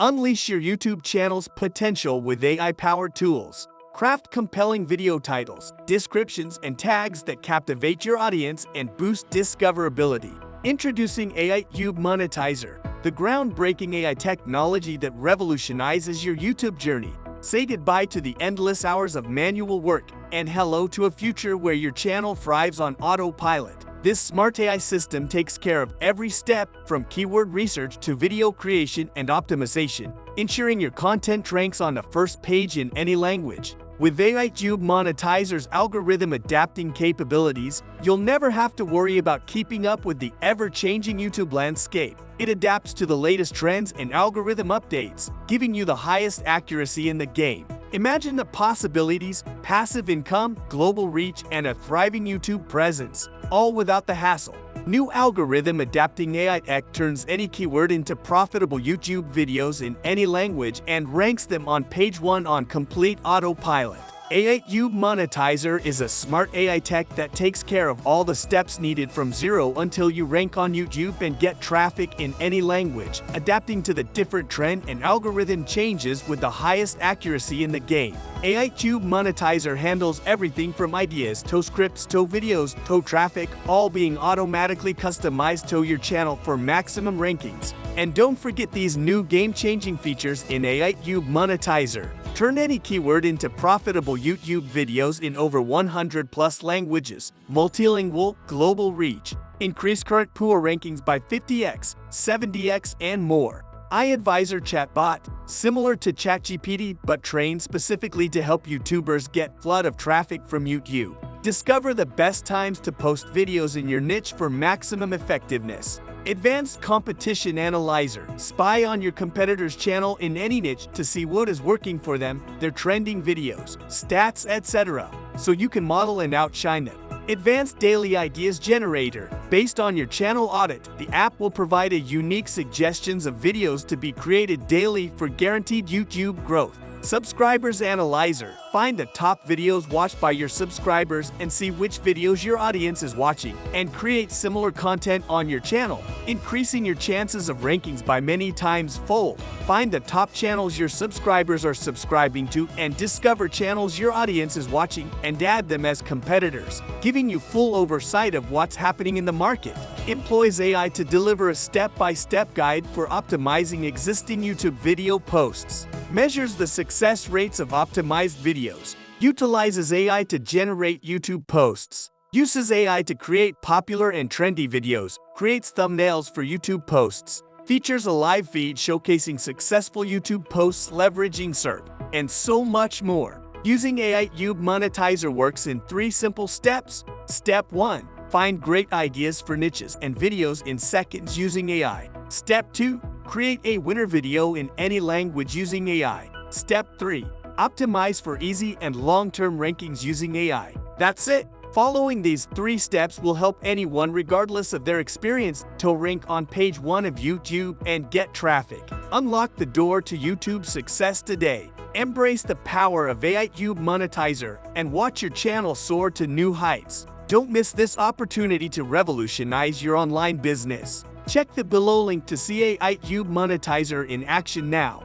Unleash your YouTube channel's potential with AI-powered tools. Craft compelling video titles, descriptions, and tags that captivate your audience and boost discoverability. Introducing AITubeMonetizer, the groundbreaking AI technology that revolutionizes your YouTube journey. Say goodbye to the endless hours of manual work and hello to a future where your channel thrives on autopilot. This smart AI system takes care of every step from keyword research to video creation and optimization, ensuring your content ranks on the first page in any language. With AITubeMonetizer's algorithm adapting capabilities, you'll never have to worry about keeping up with the ever-changing YouTube landscape. It adapts to the latest trends and algorithm updates, giving you the highest accuracy in the game. Imagine the possibilities: passive income, global reach, and a thriving YouTube presence, all without the hassle. New algorithm adapting AI tech turns any keyword into profitable YouTube videos in any language and ranks them on page 1 on complete autopilot. AITubeMonetizer is a smart AI tech that takes care of all the steps needed from zero until you rank on YouTube and get traffic in any language, adapting to the different trend and algorithm changes with the highest accuracy in the game. AITubeMonetizer handles everything from ideas to scripts to videos to traffic, all being automatically customized to your channel for maximum rankings. And don't forget these new game-changing features in AITubeMonetizer. Turn any keyword into profitable YouTube videos in over 100+ languages, multilingual, global reach. Increase current pool rankings by 50x, 70x, and more. iAdvisor chatbot, similar to ChatGPT but trained specifically to help YouTubers get flood of traffic from YouTube. Discover the best times to post videos in your niche for maximum effectiveness. Advanced Competition Analyzer. Spy on your competitor's channel in any niche to see what is working for them, their trending videos, stats, etc., so you can model and outshine them. Advanced Daily Ideas Generator. Based on your channel audit, the app will provide a unique suggestions of videos to be created daily for guaranteed YouTube growth. Subscribers Analyzer. Find the top videos watched by your subscribers and see which videos your audience is watching, and create similar content on your channel, increasing your chances of rankings by many times fold. Find the top channels your subscribers are subscribing to and discover channels your audience is watching and add them as competitors, giving you full oversight of what's happening in the market. Employs AI to deliver a step-by-step guide for optimizing existing YouTube video posts. Measures the success rates of optimized videos. Utilizes AI to generate YouTube posts. Uses AI to create popular and trendy videos. Creates thumbnails for YouTube posts. Features a live feed showcasing successful YouTube posts leveraging SERP, and so much more. Using AITubeMonetizer works in 3 simple steps. Step 1. Find great ideas for niches and videos in seconds using AI. Step 2. Create a winner video in any language using AI. Step 3. Optimize for easy and long-term rankings using AI. That's it! Following these 3 steps will help anyone, regardless of their experience, to rank on page 1 of YouTube and get traffic. Unlock the door to YouTube success today. Embrace the power of AITubeMonetizer and watch your channel soar to new heights. Don't miss this opportunity to revolutionize your online business. Check the below link to see AITubeMonetizer in action now.